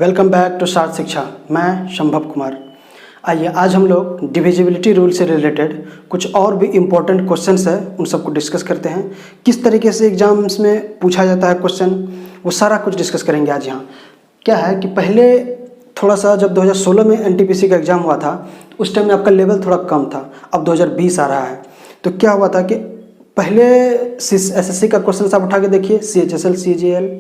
Welcome back to सार्थ शिक्षा। मैं संभव कुमार। आइए आज हम लोग डिविजिबिलिटी रूल से रिलेटेड कुछ और भी इम्पोर्टेंट क्वेश्चंस है उन सबको डिस्कस करते हैं। किस तरीके से एग्जाम्स में पूछा जाता है क्वेश्चन, वो सारा कुछ डिस्कस करेंगे आज। यहाँ क्या है कि पहले थोड़ा सा जब 2016 में एनटीपीसी का एग्ज़ाम हुआ था उस टाइम में आपका लेवल थोड़ा कम था। अब 2020 आ रहा है तो क्या हुआ था कि पहले एसएससी का क्वेश्चन आप उठा के देखिए, CHSL CGL,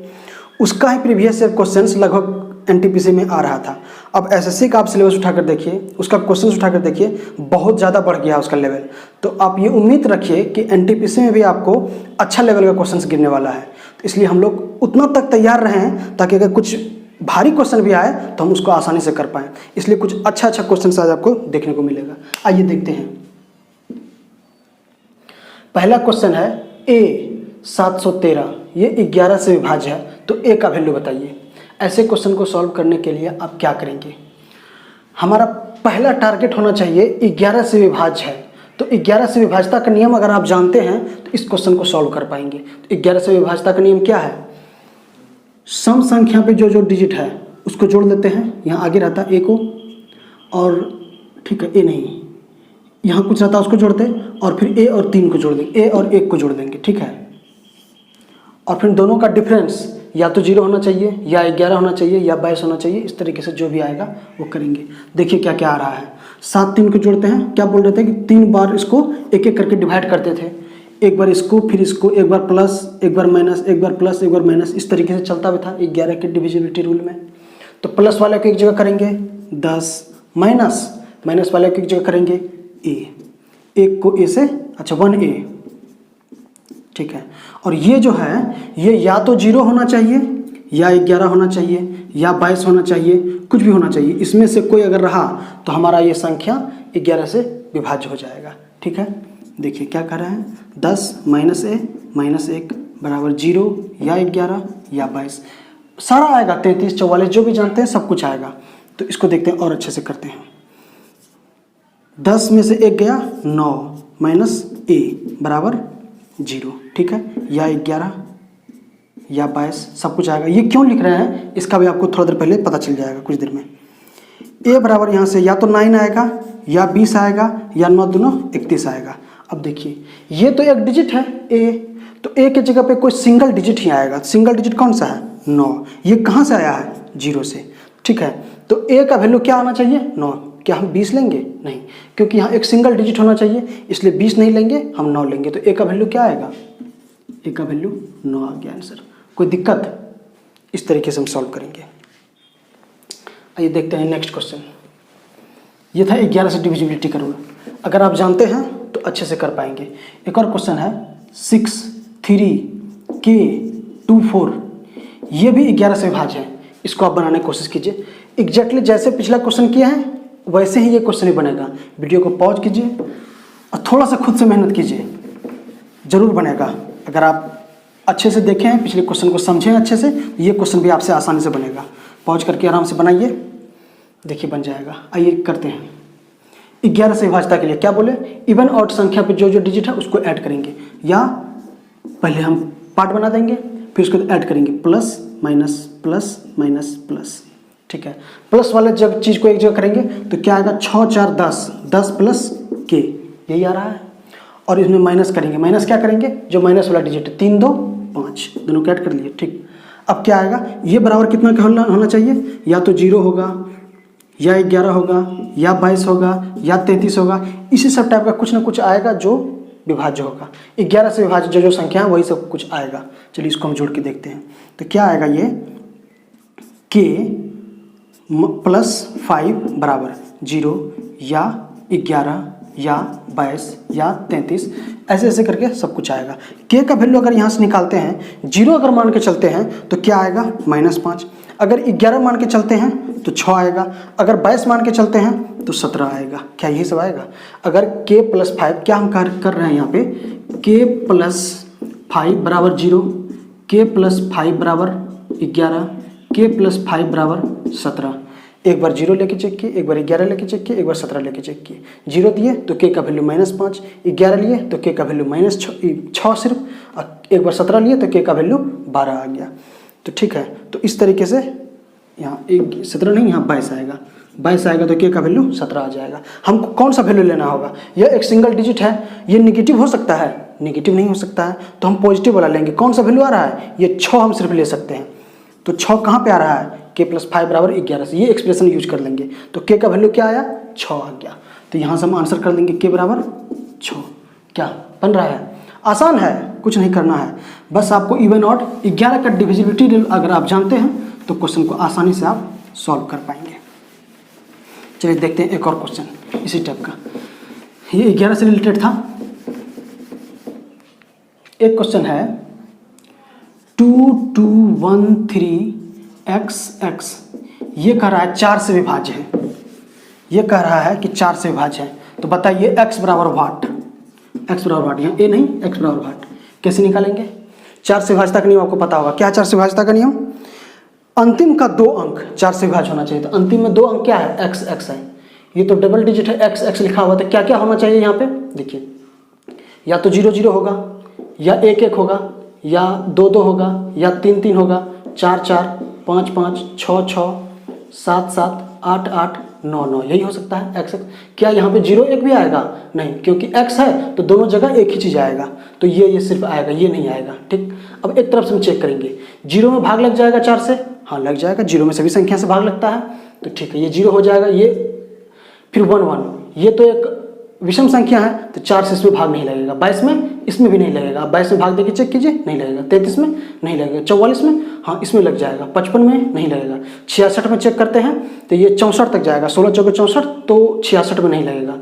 उसका ही प्रीवियस ईयर क्वेश्चंस लगभग एनटीपीसी में आ रहा था। अब एसएससी का आप सिलेबस उठाकर देखिए, उसका क्वेश्चंस उठाकर देखिए, बहुत ज़्यादा बढ़ गया उसका लेवल। तो आप ये उम्मीद रखिए कि एनटीपीसी में भी आपको अच्छा लेवल का क्वेश्चंस गिरने वाला है। तो इसलिए हम लोग उतना तक तैयार रहें ताकि अगर कुछ भारी क्वेश्चन भी आए तो हम उसको आसानी से कर पाएँ। इसलिए कुछ अच्छा क्वेश्चन आज आपको देखने को मिलेगा। आइए देखते हैं। पहला क्वेश्चन है A 713, ये 11 से विभाज्य है, तो A का वैल्यू बताइए। ऐसे क्वेश्चन को सॉल्व करने के लिए आप क्या करेंगे? हमारा पहला टारगेट होना चाहिए 11 से विभाज्य है, तो 11 से विभाज्यता का नियम अगर आप जानते हैं तो इस क्वेश्चन को सॉल्व कर पाएंगे। तो 11 से विभाज्यता का नियम क्या है? सम संख्या पे जो डिजिट है उसको जोड़ लेते हैं। यहाँ आगे रहता है A को, और ठीक है A नहीं, यहाँ कुछ रहता है उसको जोड़ते हैं, और फिर A और 3 को जोड़ देंगे, A और 1 को जोड़ देंगे, ठीक है। और फिर दोनों का डिफरेंस या तो 0 होना चाहिए, या 11 होना चाहिए, या 22 होना चाहिए। इस तरीके से जो भी आएगा वो करेंगे। देखिए क्या क्या आ रहा है। 7 3 को जोड़ते हैं। क्या बोल रहे थे कि 3 बार इसको एक एक करके डिवाइड करते थे। एक बार इसको, फिर इसको, एक बार प्लस, एक बार माइनस, एक बार प्लस, एक बार माइनस, इस तरीके से चलता भी था 11 के डिविजिबिलिटी रूल में। तो प्लस वाले को एक जगह करेंगे 10, माइनस वाले को एक जगह करेंगे A, एक को A से, अच्छा 1A, ठीक है। और ये जो है ये या तो 0 होना चाहिए, या 11 होना चाहिए, या 22 होना चाहिए, कुछ भी होना चाहिए। इसमें से कोई अगर रहा तो हमारा ये संख्या 11 से विभाज्य हो जाएगा, ठीक है। देखिए क्या कर रहे हैं, 10 -A -1 बराबर 0, या 11 या 22, सारा आएगा। 33 44 जो भी जानते हैं सब कुछ आएगा। तो इसको देखते हैं और अच्छे से करते हैं। 10 में से 1 गया 9 -A बराबर 0, ठीक है, या 11 या 22 सब कुछ आएगा। ये क्यों लिख रहे हैं इसका भी आपको थोड़ा देर पहले पता चल जाएगा, कुछ देर में। A बराबर यहाँ से या तो 9 आएगा, या 20 आएगा, या 9 दूनो 31 आएगा। अब देखिए ये तो एक डिजिट है A, तो A की जगह पे कोई सिंगल डिजिट ही आएगा। सिंगल डिजिट कौन सा है? 9। ये कहाँ से आया है? 0 से, ठीक है। तो A का वैल्यू क्या आना चाहिए? 9। क्या हम 20 लेंगे? नहीं, क्योंकि यहाँ एक सिंगल डिजिट होना चाहिए, इसलिए 20 नहीं लेंगे, हम 9 लेंगे। तो A का वैल्यू क्या आएगा? A का वैल्यू 9 आ गया आंसर। कोई दिक्कत? इस तरीके से हम सॉल्व करेंगे। आइए देखते हैं नेक्स्ट क्वेश्चन। ये था 11 से डिविजिबिलिटी का रूल। अगर आप जानते हैं तो अच्छे से कर पाएंगे। एक और क्वेश्चन है 6 3 K 2 4, ये भी 11 से विभाज्य है। इसको आप बनाने की कोशिश कीजिए। एग्जैक्टली जैसे पिछला क्वेश्चन किया है वैसे ही ये क्वेश्चन ही बनेगा। वीडियो को पॉज कीजिए और थोड़ा सा खुद से मेहनत कीजिए, जरूर बनेगा। अगर आप अच्छे से देखें, पिछले क्वेश्चन को समझें अच्छे से, ये क्वेश्चन भी आपसे आसानी से बनेगा। पॉज करके आराम से बनाइए, देखिए बन जाएगा। आइए करते हैं। 11 से विभाज्यता के लिए क्या बोले? इवन ऑड संख्या पे जो डिजिट है उसको ऐड करेंगे, या पहले हम पार्ट बना देंगे फिर उसको ऐड करेंगे, plus minus plus minus plus, ठीक है। प्लस वाले जब चीज़ को एक जगह करेंगे तो क्या आएगा? 6 4 10, 10 प्लस K, यही आ रहा है। और इसमें माइनस करेंगे। माइनस क्या करेंगे? जो माइनस वाला डिजिट है, 3 2 5, दोनों को ऐड कर लिए, ठीक। अब क्या आएगा? ये बराबर कितना का होना चाहिए? या तो 0 होगा, या 11 होगा, या 22 होगा, या 33 होगा। इसी सब टाइप का कुछ ना कुछ आएगा जो विभाज्य होगा। 11 से विभाज्य जो संख्या है वही सब कुछ आएगा। चलिए इसको हम जोड़ के देखते हैं। तो क्या आएगा? ये K +5 बराबर 0, या 11, या 22, या 33, ऐसे ऐसे करके सब कुछ आएगा। K का वैल्यू अगर यहाँ से निकालते हैं, 0 अगर मान के चलते हैं तो क्या आएगा? -5। अगर 11 मान के चलते हैं तो 6 आएगा। अगर 22 मान के चलते हैं तो 17 आएगा। क्या यही सब आएगा? अगर K +5, क्या हम कर रहे हैं यहाँ पे? K +5 बराबर 0, K +5 बराबर 11, K +5 बराबर 17। एक बार 0 लेके चेक किए, एक बार 11 लेके चेक किए, एक बार 17 लेके चेक किए। 0 दिए तो K का वैल्यू -5, 11 लिए तो K का वैल्यू -6 सिर्फ, और एक बार 17 लिए तो K का वैल्यू 12 आ गया। तो ठीक है, तो इस तरीके से यहाँ 17 नहीं, यहाँ 22 आएगा, 22 आएगा तो k का वैल्यू 17 आ जाएगा। हमको कौन सा वैल्यू लेना होगा? यह एक सिंगल डिजिट है, ये निगेटिव हो सकता है, निगेटिव नहीं हो सकता है, तो हम पॉजिटिव वाला लेंगे। कौन सा वैल्यू आ रहा है? ये 6 हम सिर्फ ले सकते हैं, तो 6 कहाँ पे आ रहा है? k+5 बराबर 11 से, ये एक्सप्रेशन यूज कर लेंगे। तो k का वैल्यू क्या आया? 6 आ गया। तो यहाँ से हम आंसर कर देंगे k बराबर 6। क्या बन रहा है? आसान है, कुछ नहीं करना है, बस आपको इवन ऑड 11 का डिविजिबिलिटी रूल अगर आप जानते हैं तो क्वेश्चन को आसानी से आप सॉल्व कर पाएंगे। चलिए देखते हैं एक और क्वेश्चन इसी टाइप का, ये 11 से रिलेटेड था। एक क्वेश्चन है 2213x, ये कह रहा है 4 से विभाज्य है, ये कह रहा है कि 4 से विभाज्य है। तो बताइए x बराबर वाट, x बराबर वाट, यहाँ a नहीं, x बराबर वाट कैसे निकालेंगे? 4 से विभाज्यता का नियम आपको पता होगा। क्या 4 से विभाज्यता का नियम? अंतिम का 2 अंक 4 से विभाज्य होना चाहिए। तो अंतिम में 2 अंक क्या है? x x है, ये तो डबल डिजिट है, x x लिखा हुआ, तो क्या क्या होना चाहिए यहाँ पे? देखिए, या तो 0 0 होगा, या 1 1 होगा, या 2 2 होगा, या 3 3 होगा, 4 4 5 5 6 6 7 7 8 8 9 9, यही हो सकता है x x। क्या यहाँ पे 0 1 भी आएगा? नहीं, क्योंकि x है तो दोनों जगह एक ही चीज़ आएगा, तो ये सिर्फ आएगा, ये नहीं आएगा। ठीक, अब एक तरफ से हम चेक करेंगे, 0 में भाग लग जाएगा 4 से, हाँ लग जाएगा, 0 में सभी संख्या से भाग लगता है, तो ठीक है, ये 0 हो जाएगा। ये फिर 1 1, ये तो एक विषम संख्या है, तो 4 से इसमें भाग नहीं लगेगा। 22 में इसमें भी नहीं लगेगा, 22 में भाग देके चेक कीजिए, नहीं लगेगा। 33 में नहीं लगेगा, 44 में हाँ इसमें लग जाएगा, 55 में नहीं लगेगा, 66 में चेक करते हैं तो ये 64 तक जाएगा, 16 चौके 64, तो 66 में नहीं लगेगा,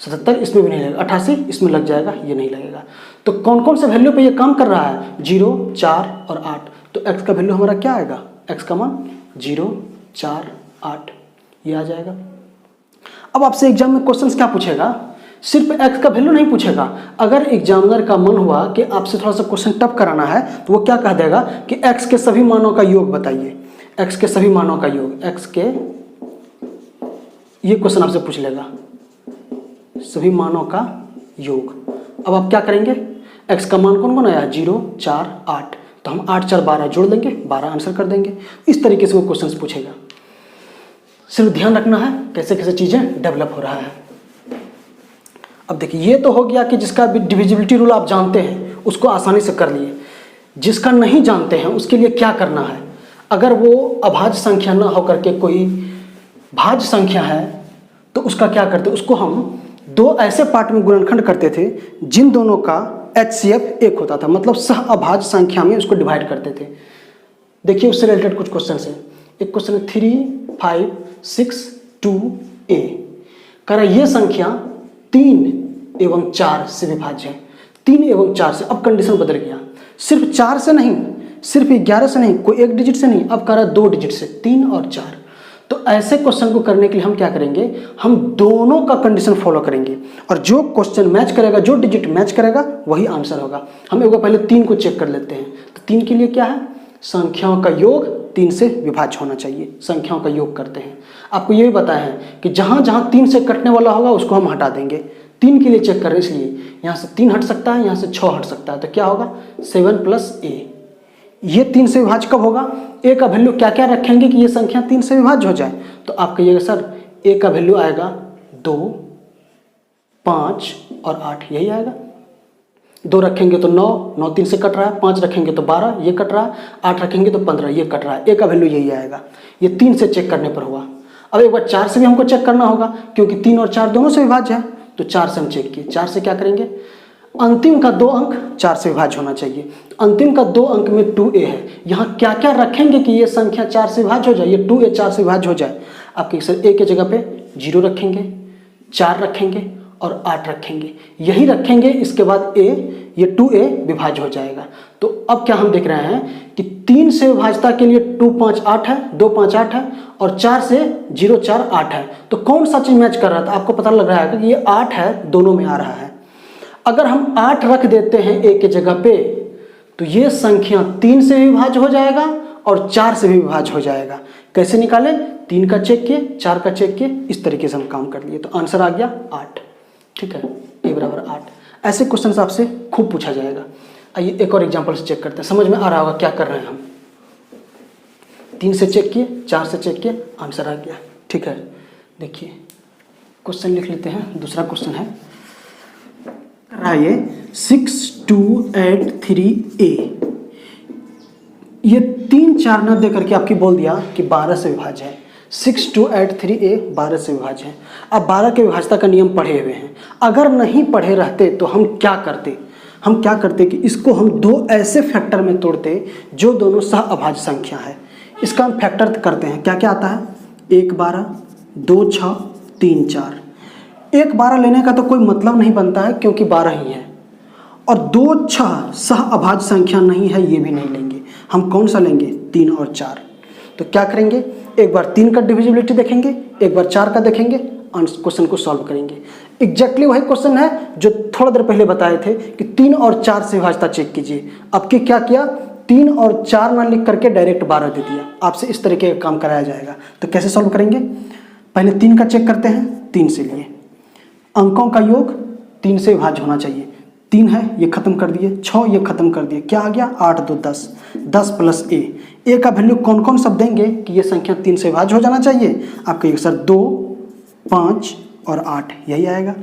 77 इसमें भी नहीं लगेगा, 88 इसमें लग जाएगा, ये नहीं लगेगा। तो कौन कौन से वैल्यू पे ये काम कर रहा है? 0 4 और 8, तो x का वैल्यू हमारा क्या आएगा? x का मान 0 4 8 ये आ जाएगा। अब आपसे एग्जाम में क्वेश्चंस क्या पूछेगा? सिर्फ x का वैल्यू नहीं पूछेगा। अगर एग्जामिनर का मन हुआ कि आपसे थोड़ा सा क्वेश्चन टफ कराना है तो वो क्या कह देगा कि x के सभी मानों का योग बताइए, x के सभी मानों का योग, x के, ये क्वेश्चन आपसे पूछ लेगा, सभी मानों का योग। अब आप क्या करेंगे? x का मान कौन कौन आया? 0 4 8, तो हम 8 4 12 जोड़ देंगे, 12 आंसर कर देंगे। इस तरीके से वो क्वेश्चन पूछेगा। सिर्फ ध्यान रखना है कैसे कैसे चीज़ें डेवलप हो रहा है। अब देखिए, ये तो हो गया कि जिसका डिविजिबिलिटी रूल आप जानते हैं उसको आसानी से कर लिए। जिसका नहीं जानते हैं उसके लिए क्या करना है? अगर वो अभाज्य संख्या ना होकर के कोई भाज्य संख्या है तो उसका क्या करते? उसको हम 2 ऐसे पार्ट में गुणनखंड करते थे जिन दोनों का HCF 1 होता था, मतलब सह अभाज्य संख्या में उसको डिवाइड करते थे। देखिए उससे रिलेटेड कुछ क्वेश्चन है। एक क्वेश्चन है 3 5 6 2 a, कह रहा ये संख्या 3 एवं 4 से विभाज्य है। 3 एवं 4 से, अब कंडीशन बदल गया, सिर्फ 4 से नहीं, सिर्फ 11 से नहीं, कोई एक डिजिट से नहीं, अब कह रहा 2 डिजिट से, 3 और 4। तो ऐसे क्वेश्चन को करने के लिए हम क्या करेंगे? हम दोनों का कंडीशन फॉलो करेंगे और जो क्वेश्चन मैच करेगा, जो डिजिट मैच करेगा वही आंसर होगा। हम एक बार पहले 3 को चेक कर लेते हैं। तो 3 के लिए क्या है? संख्याओं का योग 3 से विभाज्य होना चाहिए। संख्याओं का योग करते हैं। आपको ये भी बताया है कि जहाँ जहाँ 3 से कटने वाला होगा उसको हम हटा देंगे। 3 के लिए चेक कर रहे हैं, इसलिए यहाँ से 3 हट सकता है, यहाँ से 6 हट सकता है, तो क्या होगा? 7 + a। ये 3 से विभाज्य कब होगा? a का वैल्यू क्या क्या रखेंगे कि ये संख्या 3 से विभाज्य हो जाए? तो आप कहिएगा सर a का वैल्यू आएगा 2 5 और 8, यही आएगा। 2 रखेंगे तो 9, 9 3 से कट रहा है, 5 रखेंगे तो 12, ये कट रहा है, 8 रखेंगे तो 15, ये कट रहा है। a का वैल्यू यही आएगा। ये 3 से चेक करने पर हुआ। अब एक बार 4 से भी हमको चेक करना होगा क्योंकि 3 और 4 दोनों से विभाज्य है, तो 4 से हम चेक किए। 4 से क्या करेंगे? अंतिम का 2 अंक 4 से विभाज्य होना चाहिए। अंतिम का 2 अंक में 2a है, यहाँ क्या क्या रखेंगे कि ये संख्या 4 से विभाज्य हो जाए, ये 2a 4 से विभाज्य हो जाए? आपके सर a के जगह पे 0 रखेंगे, 4 रखेंगे और 8 रखेंगे, यही रखेंगे। इसके बाद a, ये 2a विभाज्य हो जाएगा। तो अब क्या हम देख रहे हैं कि 3 से विभाज्यता के लिए 2 5 8 है, 2 5 8 है, और 4 से 0 4 8 है। तो कौन सा चीज मैच कर रहा था? आपको पता लग रहा है कि ये 8 है, दोनों में आ रहा है। अगर हम 8 रख देते हैं a के जगह पे तो ये संख्या 3 से भी विभाज्य हो जाएगा और 4 से भी विभाज्य हो जाएगा। कैसे निकाले? 3 का चेक किए, 4 का चेक किए, इस तरीके से हम काम कर लिए। तो आंसर आ गया 8। ठीक है, a बराबर 8। ऐसे क्वेश्चन आपसे खूब पूछा जाएगा। आइए एक और एग्जाम्पल से चेक करते हैं, समझ में आ रहा होगा क्या कर रहे हैं हम। 3 से चेक किए, 4 से चेक किए, आंसर आ गया। ठीक है, देखिए क्वेश्चन लिख लेते हैं। दूसरा क्वेश्चन है ये 6283A, ये 3 4 न दे करके आपकी बोल दिया कि 12 से विभाज्य है। 6283A 12 से विभाज्य है। अब 12 के विभाज्यता का नियम पढ़े हुए हैं, अगर नहीं पढ़े रहते तो हम क्या करते कि इसको हम 2 ऐसे फैक्टर में तोड़ते जो दोनों सह अभाज्य संख्या है। इसका हम फैक्टर करते हैं, क्या क्या आता है, 1 12, 2 6, 3 4। 1 12 लेने का तो कोई मतलब नहीं बनता है क्योंकि 12 ही है, और 2 6 सह अभाज्य संख्या नहीं है, ये भी नहीं लेंगे। हम कौन सा लेंगे, 3 और 4। तो क्या करेंगे, एक बार 3 का डिविजिबिलिटी देखेंगे, एक बार 4 का देखेंगे, क्वेश्चन को सॉल्व करेंगे। एग्जैक्टली वही क्वेश्चन है जो थोड़ा देर पहले बताए थे कि 3 और 4 से विभाज्यता चेक कीजिए। अब की क्या किया, 3 और 4 ना लिख करके डायरेक्ट 12 दे दिया। आपसे इस तरीके का काम कराया जाएगा। तो कैसे सॉल्व करेंगे, पहले 3 का चेक करते हैं। 3 से लिए अंकों का योग 3 से विभाज्य होना चाहिए। 3 है, ये खत्म कर दिए। 6 ये खत्म कर दिए, क्या आ गया, 8 2 10, 10 प्लस ए का वैल्यू कौन कौन सब देंगे कि ये संख्या 3 से विभाज्य हो जाना चाहिए। आप कहिए सर 2 5 और 8, यही आएगा।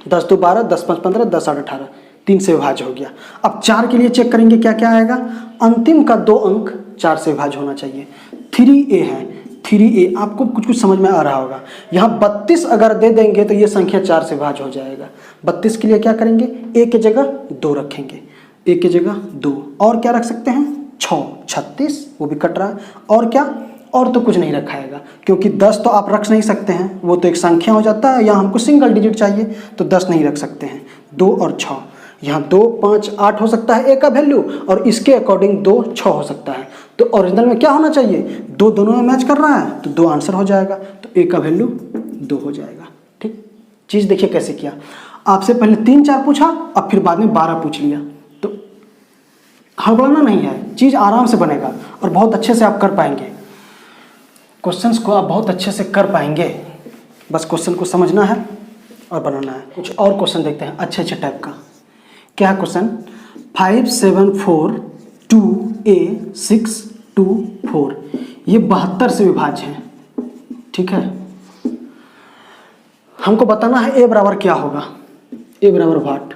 10 2 12, 10 5 15, 10 8 18, 3 से विभाज्य हो गया। अब 4 के लिए चेक करेंगे, क्या क्या आएगा, अंतिम का 2 अंक 4 से विभाज्य होना चाहिए। 3A है, 3A आपको कुछ समझ में आ रहा होगा। यहाँ 32 अगर दे देंगे तो ये संख्या 4 से विभाज्य हो जाएगा। 32 के लिए क्या करेंगे, ए की जगह 2 रखेंगे, ए की जगह 2, और क्या रख सकते हैं 6, 36 वो भी कट रहा है, और क्या, और तो कुछ नहीं रखाएगा क्योंकि 10 तो आप रख नहीं सकते हैं, वो तो एक संख्या हो जाता है। यहाँ हमको सिंगल डिजिट चाहिए तो 10 नहीं रख सकते हैं। 2 और 6, यहाँ 2 5 8 हो सकता है ए का वैल्यू, और इसके अकॉर्डिंग 2 6 हो सकता है। तो ओरिजिनल में क्या होना चाहिए, 2 दोनों में मैच कर रहा है तो 2 आंसर हो जाएगा। तो ए का वैल्यू 2 हो जाएगा। ठीक, चीज़ देखिए कैसे किया। आपसे पहले 3 4 पूछा, अब फिर बाद में 12 पूछ लिया। तो हड़बड़ाना नहीं है, चीज़ आराम से बनेगा और बहुत अच्छे से आप कर पाएंगे। क्वेश्चंस को आप बहुत अच्छे से कर पाएंगे, बस क्वेश्चन को समझना है और बनाना है। कुछ और क्वेश्चन देखते हैं अच्छे टाइप का। क्या क्वेश्चन, 5742A624, ये 72 से विभाज्य है। ठीक है, हमको बताना है ए बराबर क्या होगा, ए बराबर वाट।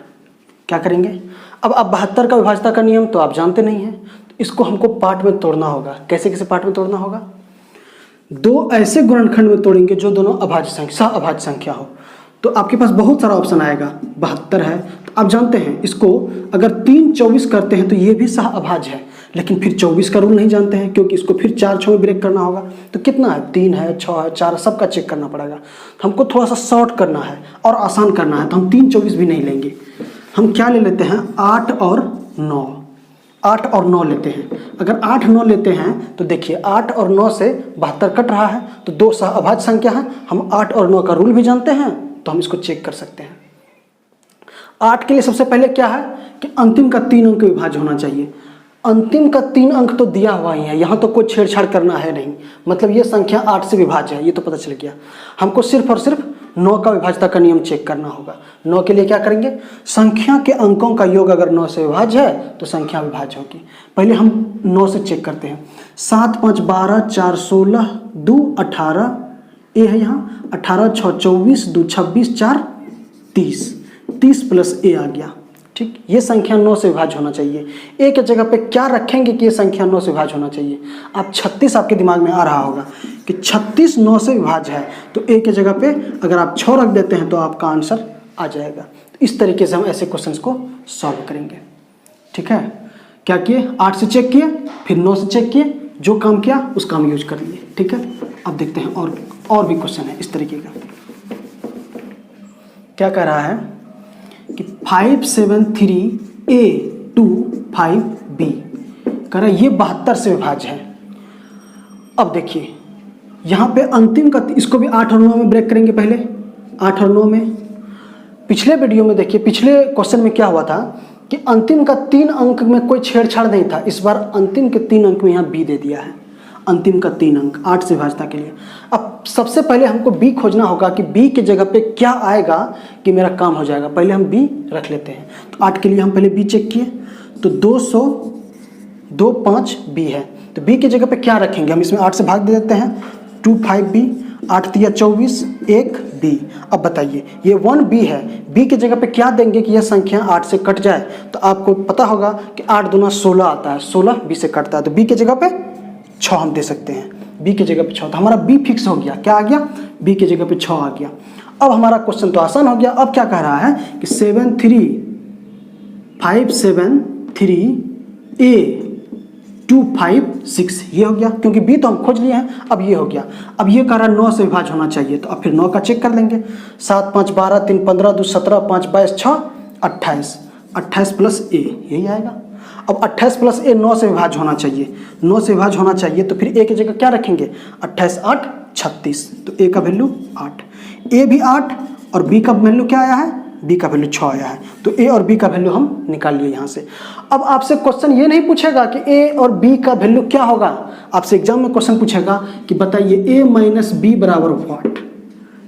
क्या करेंगे, अब 72 का विभाज्यता का नियम तो आप जानते नहीं हैं, तो इसको हमको पार्ट में तोड़ना होगा। कैसे कैसे पार्ट में तोड़ना होगा, 2 ऐसे गुणनखंड में तोड़ेंगे जो दोनों अभाज्य संख्या, सह अभाज्य संख्या हो। तो आपके पास बहुत सारा ऑप्शन आएगा। 72 है तो आप जानते हैं इसको अगर 3 24 करते हैं तो ये भी सह अभाज्य है, लेकिन फिर 24 का रूल नहीं जानते हैं क्योंकि इसको फिर 4 6 में ब्रेक करना होगा। तो कितना है, 3 है, 6 है, 4 है, सबका चेक करना पड़ेगा। तो हमको थोड़ा सा शॉर्ट करना है और आसान करना है, तो हम 3 24 भी नहीं लेंगे। हम क्या ले लेते हैं, 8 और 9, 8 और 9 लेते हैं। अगर 8 9 लेते हैं तो देखिए 8 और 9 से 72 कट रहा है, तो 2 सह अभाज्य संख्या है। हम 8 और 9 का रूल भी जानते हैं तो हम इसको चेक कर सकते हैं। 8 के लिए सबसे पहले क्या है कि अंतिम का 3 अंक विभाज्य होना चाहिए। अंतिम का 3 अंक तो दिया हुआ ही है, यहाँ तो कोई छेड़छाड़ करना है नहीं, मतलब ये संख्या 8 से विभाज्य है, ये तो पता चल गया। हमको सिर्फ और सिर्फ 9 का विभाज्यता का नियम चेक करना होगा। 9 के लिए क्या करेंगे, संख्या के अंकों का योग अगर 9 से विभाज्य है तो संख्या विभाज्य होगी। पहले हम 9 से चेक करते हैं। 7 5 12, 4 16, 2 18, ए है यहाँ 18, 6 24, 2 26, 4 30, 30 प्लस ए आ गया। ठीक, ये संख्या 9 से विभाज्य होना चाहिए। ए के जगह पे क्या रखेंगे कि ये संख्या 9 से विभाज्य होना चाहिए। आप 36 आपके दिमाग में आ रहा होगा कि 36 9 से विभाज्य है, तो ए के जगह पे अगर आप 6 रख देते हैं तो आपका आंसर आ जाएगा। इस तरीके से हम ऐसे क्वेश्चंस को सॉल्व करेंगे। ठीक है, क्या किए, 8 से चेक किए, फिर 9 से चेक किए, जो काम किया उस काम यूज कर लिए। ठीक है, अब देखते हैं और भी क्वेश्चन है इस तरीके का। क्या कह रहा है कि 573A25B कह रहा है ये 72 से विभाज्य है। अब देखिए यहाँ पे अंतिम का, इसको भी 8 और 9 में ब्रेक करेंगे। पहले 8 और 9 में, पिछले वीडियो में देखिए, पिछले क्वेश्चन में क्या हुआ था कि अंतिम का 3 अंक में कोई छेड़छाड़ नहीं था। इस बार अंतिम के 3 अंक में यहाँ बी दे दिया है। अंतिम का 3 अंक 8 से विभाज्यता के लिए। अब सबसे पहले हमको बी खोजना होगा कि बी के जगह पे क्या आएगा कि मेरा काम हो जाएगा। पहले हम बी रख लेते हैं। तो 8 के लिए हम पहले बी चेक किए तो 225 बी है। तो b की जगह पे क्या रखेंगे हम, इसमें 8 से भाग दे देते हैं, 2 5b, 8 तिया 24, 1 b। अब बताइए ये 1b है, b की जगह पे क्या देंगे कि यह संख्या 8 से कट जाए, तो आपको पता होगा कि 8 दूना 16 आता है, 16 b से कटता है, तो b की जगह पे 6 हम दे सकते हैं, b की जगह पे 6, तो हमारा b फिक्स हो गया, क्या आ गया, b की जगह पे 6 आ गया। अब हमारा क्वेश्चन तो आसान हो गया। अब क्या कह रहा है कि 7 3 5 7 3 a 2 5 6, ये हो गया, क्योंकि b तो हम खोज लिए हैं। अब ये हो गया। अब ये कह रहा है 9 से विभाज्य होना चाहिए, तो अब फिर 9 का चेक कर लेंगे, 7 5 12 3 15 2 17 5 22 6 28, 28 प्लस a, यही आएगा। अब 28 प्लस a 9 से विभाज्य होना चाहिए, 9 से विभाज्य होना चाहिए, तो फिर a की जगह क्या रखेंगे, 28 8 36, तो a का वैल्यू 8, a भी 8 और b का वैल्यू क्या आया है, b का वैल्यू 6 आया है, तो a और b का वैल्यू हम निकाल लिए यहाँ से। अब आपसे क्वेश्चन ये नहीं पूछेगा कि a और b का वैल्यू क्या होगा, आपसे एग्जाम में क्वेश्चन पूछेगा कि बताइए a माइनस b बराबर व्हाट।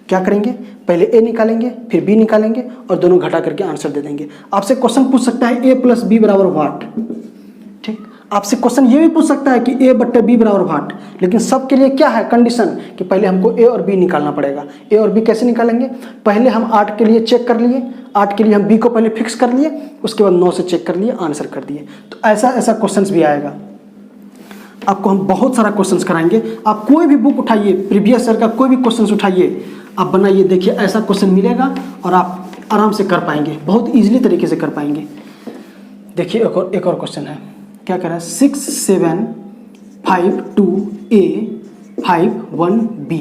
क्या करेंगे, पहले a निकालेंगे फिर b निकालेंगे और दोनों घटा करके आंसर दे देंगे। आपसे क्वेश्चन पूछ सकता है a प्लस b बराबर व्हाट, ठीक। आपसे क्वेश्चन ये भी पूछ सकता है कि a बट्टे b बराबर व्हाट, लेकिन सबके लिए क्या है कंडीशन कि पहले हमको a और b निकालना पड़ेगा। a और b कैसे निकालेंगे, पहले हम 8 के लिए चेक कर लिए, 8 के लिए हम b को पहले फिक्स कर लिए, उसके बाद 9 से चेक कर लिए, आंसर कर दिए। तो ऐसा क्वेश्चन भी आएगा। आपको हम बहुत सारा क्वेश्चन कराएंगे, आप कोई भी बुक उठाइए, प्रीवियस ईयर का कोई भी क्वेश्चन उठाइए, आप बनाइए, देखिए ऐसा क्वेश्चन मिलेगा और आप आराम से कर पाएंगे, बहुत ईजिली तरीके से कर पाएंगे। देखिए एक और क्वेश्चन है, क्या कह रहा है, 6 7 5 2 a 5 1 b,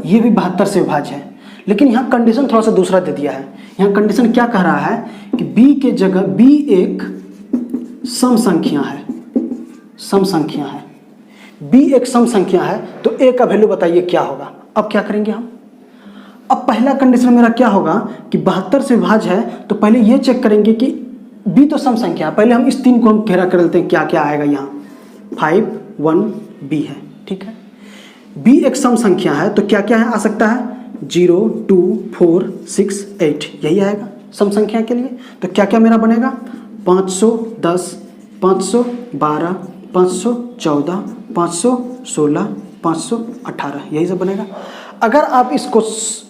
ये भी 72 से विभाज्य है, लेकिन यहाँ कंडीशन थोड़ा सा दूसरा दे दिया है। यहाँ कंडीशन क्या कह रहा है कि b के जगह b एक सम संख्या है, सम संख्या है, b एक सम संख्या है, तो a का वैल्यू बताइए क्या होगा। अब क्या करेंगे हम, अब पहला कंडीशन मेरा क्या होगा कि 72 से विभाज्य है, तो पहले ये चेक करेंगे कि b तो सम संख्या है, पहले हम इस 3 को हम घेरा कर लेते हैं, क्या क्या आएगा यहाँ, 5 1 b है, ठीक है। b एक सम संख्या है, तो क्या क्या है आ सकता है, 0 2 4 6 8, यही आएगा सम संख्या के लिए। तो क्या क्या मेरा बनेगा, 510 512 514 516 518, यही सब बनेगा। अगर आप इसको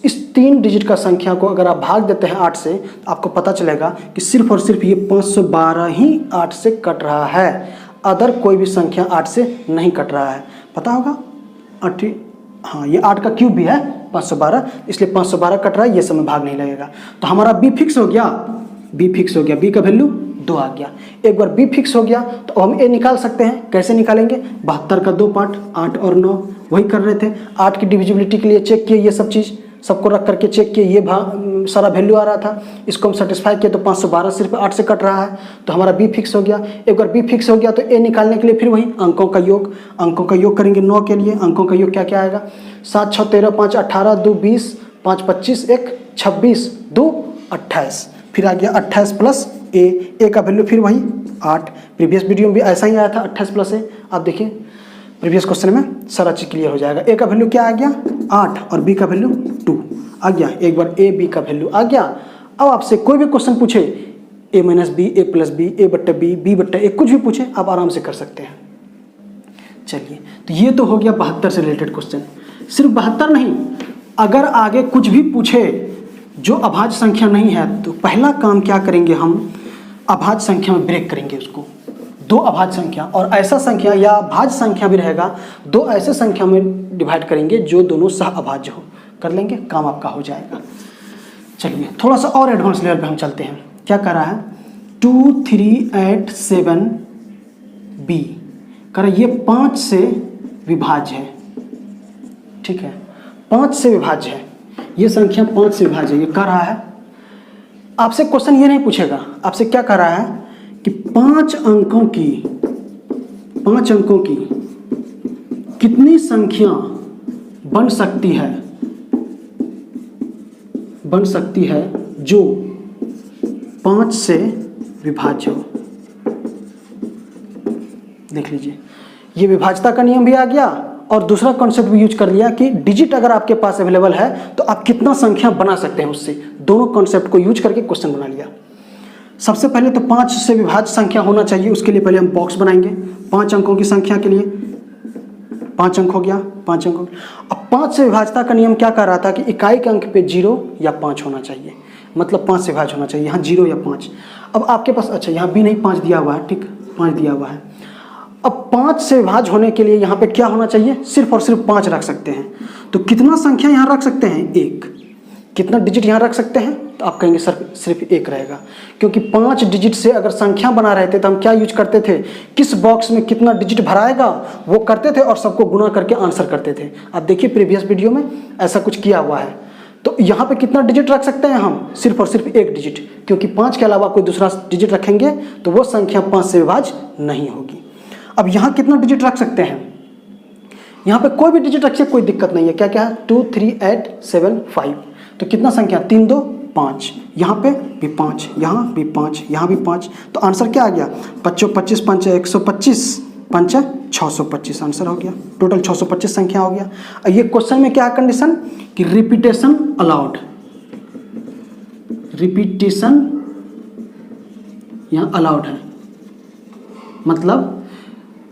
इस 3 डिजिट का संख्या को अगर आप भाग देते हैं 8 से, तो आपको पता चलेगा कि सिर्फ और सिर्फ ये 512 ही 8 से कट रहा है, अदर कोई भी संख्या 8 से नहीं कट रहा है। पता होगा 8, हाँ ये 8 का क्यूब भी है 512, इसलिए 512 कट रहा है, ये समय भाग नहीं लगेगा। तो हमारा b फिक्स हो गया, b फिक्स हो गया, b का वैल्यू 2 आ गया। एक बार b फिक्स हो गया तो हम a निकाल सकते हैं। कैसे निकालेंगे, 72 का 2 पार्ट, 8 और 9, वही कर रहे थे। 8 की डिविजिबिलिटी के लिए चेक किए, ये सब चीज़ सबको रख करके चेक किए, ये सारा वैल्यू आ रहा था, इसको हम सेटिस्फाई किए तो 512 सिर्फ 8 से कट रहा है, तो हमारा b फिक्स हो गया। एक बार b फिक्स हो गया तो a निकालने के लिए फिर वही अंकों का योग करेंगे। 9 के लिए अंकों का योग क्या क्या आएगा, 7 6 13 5 18 2 20 5 25 1 26 2 28, फिर आ गया 28 प्लस a का वैल्यू फिर वही 8। प्रीवियस वीडियो में भी ऐसा ही आया था 28 प्लस a। आप देखिए प्रीवियस क्वेश्चन में सारा चीज़ क्लियर हो जाएगा। a का वैल्यू क्या आ गया 8 और b का वैल्यू 2 आ गया। एक बार a b का वैल्यू आ गया। अब आपसे कोई भी क्वेश्चन पूछे a minus B, a plus B, a बट्टे बी, b बट्टे a, कुछ भी पूछे आप आराम से कर सकते हैं। चलिए, तो ये तो हो गया 72 से रिलेटेड क्वेश्चन। सिर्फ 72 नहीं, अगर आगे कुछ भी पूछे जो अभाज्य संख्या नहीं है, तो पहला काम क्या करेंगे, हम अभाज्य संख्या में ब्रेक करेंगे उसको। 2 अभाज्य संख्या और ऐसा संख्या या भाज्य संख्या भी रहेगा, 2 ऐसे संख्या में डिवाइड करेंगे जो दोनों सह अभाज्य हो, कर लेंगे, काम आपका हो जाएगा। चलिए थोड़ा सा और एडवांस लेवल पे हम चलते हैं। क्या कर रहा है, 2 3 8 7 b कर, ये 5 से विभाज्य है, ठीक है, 5 से विभाज्य है, ये संख्या 5 से विभाज्य है, ये कर रहा है। आपसे क्वेश्चन ये नहीं पूछेगा, आपसे क्या कर रहा है कि 5 अंकों की कितनी संख्या बन सकती है जो 5 से विभाज्य हो। देख लीजिए, ये विभाज्यता का नियम भी आ गया और दूसरा कॉन्सेप्ट भी यूज कर लिया कि डिजिट अगर आपके पास अवेलेबल है तो आप कितना संख्या बना सकते हैं उससे। दोनों कॉन्सेप्ट को यूज करके क्वेश्चन बना लिया। सबसे पहले तो 5 से विभाज्य संख्या होना चाहिए, उसके लिए पहले हम बॉक्स बनाएंगे। 5 अंकों की संख्या के लिए 5 अंक हो गया, 5 अंक हो गया। अब 5 से विभाज्यता का नियम क्या कह रहा था कि इकाई के अंक पे 0 या 5 होना चाहिए, मतलब 5 से विभाज्य होना चाहिए, यहाँ 0 या 5। अब आपके पास अच्छा यहाँ भी नहीं 5 दिया हुआ है, ठीक 5 दिया हुआ है। अब 5 से विभाज्य होने के लिए यहाँ पे क्या होना चाहिए, सिर्फ और सिर्फ 5 रख सकते हैं। तो कितना संख्या यहाँ रख सकते हैं, 1। कितना डिजिट यहाँ रख सकते हैं, तो आप कहेंगे सर सिर्फ 1 रहेगा, क्योंकि 5 डिजिट से अगर संख्या बना रहे थे तो हम क्या यूज करते थे, किस बॉक्स में कितना डिजिट भराएगा वो करते थे और सबको गुना करके आंसर करते थे। आप देखिए प्रीवियस वीडियो में ऐसा कुछ किया हुआ है। तो यहाँ पे कितना डिजिट रख सकते हैं हम, सिर्फ और सिर्फ 1 डिजिट, क्योंकि 5 के अलावा कोई दूसरा डिजिट रखेंगे तो वो संख्या 5 से विभाज्य नहीं होगी। अब यहाँ कितना डिजिट रख सकते हैं, यहाँ पे कोई भी डिजिट रखिए, कोई दिक्कत नहीं है। क्या क्या है, 2 3 8 7 5। तो कितना संख्या, 3 2 5, यहाँ पे भी 5, यहाँ भी 5, यहाँ भी 5। तो आंसर क्या आ गया, 25 25 5 125 5 625 आंसर हो गया। टोटल 625 संख्या हो गया। ये क्वेश्चन में क्या कंडीशन कि रिपीटेशन अलाउड, रिपीटेशन यहाँ अलाउड है, मतलब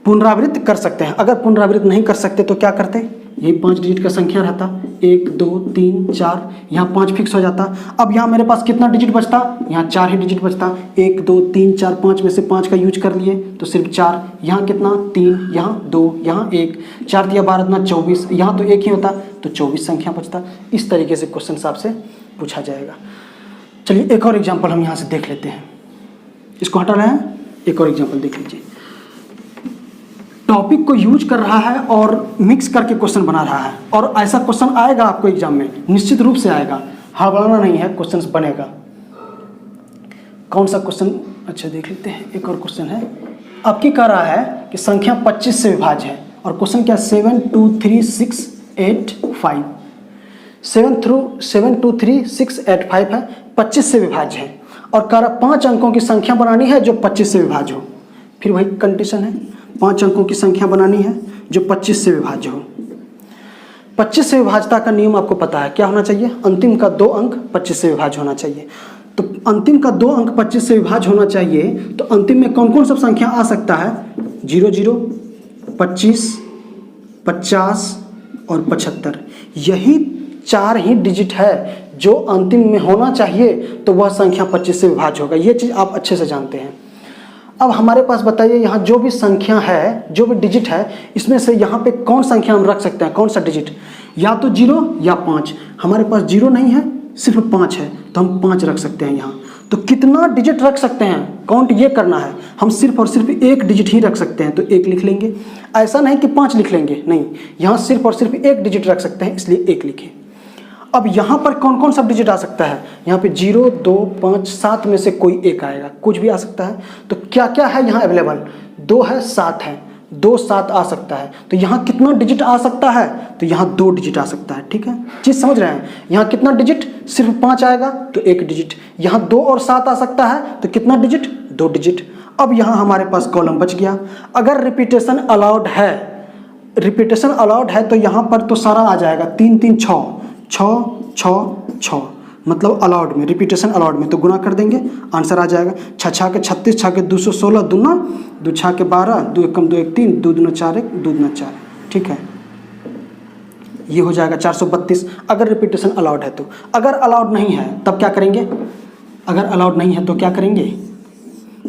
पुनरावृत्त कर सकते हैं। अगर पुनरावृत्त नहीं कर सकते तो क्या करते, यही 5 डिजिट का संख्या रहता, 1 2 3 4, यहाँ 5 फिक्स हो जाता। अब यहाँ मेरे पास कितना डिजिट बचता, यहाँ 4 ही डिजिट बचता। 1 2 3 4 5 में से 5 का यूज कर लिए तो सिर्फ 4, यहाँ कितना 3, यहाँ 2, यहाँ 1, 4 दिया 12 दूना 24, यहाँ तो 1 ही होता तो 24 संख्या बचता। इस तरीके से क्वेश्चन आपसे पूछा जाएगा। चलिए एक और एग्जाम्पल हम यहाँ से देख लेते हैं, इसको हटा रहे हैं, एक और एग्जाम्पल देख लीजिए। टॉपिक को यूज कर रहा है और मिक्स करके क्वेश्चन बना रहा है, और ऐसा क्वेश्चन आएगा आपको एग्जाम में, निश्चित रूप से आएगा, हड़बड़ाना नहीं है, क्वेश्चन बनेगा। कौन सा क्वेश्चन, अच्छा देख लेते हैं। एक और क्वेश्चन है, आपकी कह रहा है कि संख्या 25 से विभाज्य है, और क्वेश्चन क्या, 7 2 3 6 8 5, 7 2 3 6 8 5 है, 25 से विभाज्य है, और कह रहा 5 अंकों की संख्या बनानी है जो 25 से विभाज्य हो। फिर वही कंडीशन है, 5 अंकों की संख्या बनानी है जो 25 से विभाज्य हो। 25 से विभाज्यता का नियम आपको पता है, क्या होना चाहिए, अंतिम का 2 अंक 25 से विभाज्य होना चाहिए। तो अंतिम का 2 अंक 25 से विभाज्य होना चाहिए, तो अंतिम में कौन कौन सब संख्या आ सकता है, 0 0 25 50 और 75। यही 4 ही डिजिट है जो अंतिम में होना चाहिए, तो वह संख्या 25 से विभाज्य होगा। ये चीज़ आप अच्छे से जानते हैं। अब हमारे पास बताइए, यहाँ जो भी संख्या है, जो भी डिजिट है, इसमें से यहाँ पे कौन संख्या हम रख सकते हैं, कौन सा डिजिट, या तो 0 या 5। हमारे पास 0 नहीं है, सिर्फ 5 है, तो हम 5 रख सकते हैं यहाँ। तो कितना डिजिट रख सकते हैं, काउंट ये करना है, हम सिर्फ और सिर्फ 1 डिजिट ही रख सकते हैं, तो 1 लिख लेंगे। ऐसा नहीं कि 5 लिख लेंगे, नहीं, यहाँ सिर्फ और सिर्फ 1 डिजिट रख सकते हैं, इसलिए 1 लिखे। अब यहाँ पर कौन कौन सा डिजिट आ सकता है, यहाँ पे 0 2 5 7 में से कोई एक आएगा, कुछ भी आ सकता है। तो क्या क्या है यहाँ अवेलेबल, 2 है 7 है, 2 7 आ सकता है। तो यहाँ कितना डिजिट आ सकता है, तो यहाँ 2 डिजिट आ सकता है। ठीक है, चीज़ समझ रहे हैं। यहाँ कितना डिजिट, सिर्फ 5 आएगा तो 1 डिजिट। यहाँ 2 और 7 आ सकता है, तो कितना डिजिट, 2 डिजिट। अब यहाँ हमारे पास कॉलम बच गया। अगर रिपीटेशन अलाउड है, रिपीटेशन अलाउड है तो यहाँ पर तो सारा आ जाएगा, 3 3 6 6 6 6, मतलब अलाउड में, रिपीटेशन अलाउड में, तो गुना कर देंगे, आंसर आ जाएगा। 6 6 के 36, 6 के 216, दूना 2 6 के 12, 2 1 2 1 3, 2 2 4 1, 2 2 4। ठीक है, ये हो जाएगा 432, अगर रिपीटेशन अलाउड है तो। अगर अलाउड नहीं है तब क्या करेंगे, अगर अलाउड नहीं है तो क्या करेंगे,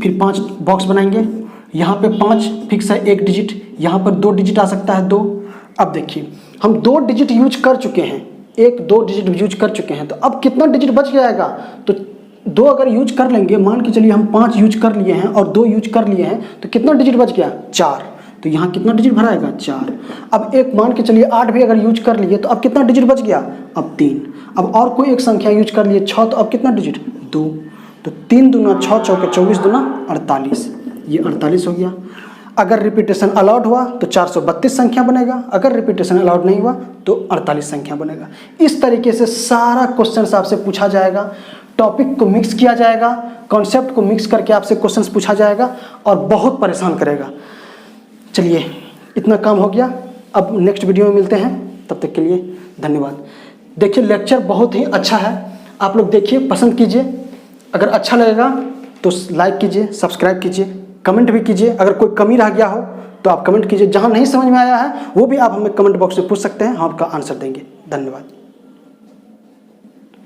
फिर 5 बॉक्स बनाएंगे। यहाँ पे 5 फिक्स है, 1 डिजिट, यहाँ पर 2 डिजिट आ सकता है, 2। अब देखिए हम 2 डिजिट यूज कर चुके हैं, 1 2 डिजिट यूज कर चुके हैं, तो अब कितना डिजिट बच जाएगा, तो 2 अगर यूज कर लेंगे, मान के चलिए हम 5 यूज कर लिए हैं और 2 यूज कर लिए हैं, तो कितना डिजिट बच गया, 4। तो यहाँ कितना डिजिट भराएगा, 4। अब एक मान के चलिए 8 भी अगर यूज कर लिए, तो अब कितना डिजिट बच गया, अब 3। अब और कोई एक संख्या यूज कर लिए 6, तो अब कितना डिजिट, 2। तो 3 दूना 6 चौके 24 दूना 48, ये 48 हो गया। अगर रिपीटेशन अलाउड हुआ तो 432 संख्या बनेगा, अगर रिपीटेशन अलाउड नहीं हुआ तो 48 संख्या बनेगा। इस तरीके से सारा क्वेश्चन आपसे पूछा जाएगा, टॉपिक को मिक्स किया जाएगा, कॉन्सेप्ट को मिक्स करके आपसे क्वेश्चन पूछा जाएगा और बहुत परेशान करेगा। चलिए इतना काम हो गया, अब नेक्स्ट वीडियो में मिलते हैं, तब तक के लिए धन्यवाद। देखिए लेक्चर बहुत ही अच्छा है, आप लोग देखिए, पसंद कीजिए। अगर अच्छा लगेगा तो लाइक कीजिए, सब्सक्राइब कीजिए, कमेंट भी कीजिए। अगर कोई कमी रह गया हो तो आप कमेंट कीजिए, जहाँ नहीं समझ में आया है वो भी आप हमें कमेंट बॉक्स में पूछ सकते हैं, हम आपका आंसर देंगे। धन्यवाद।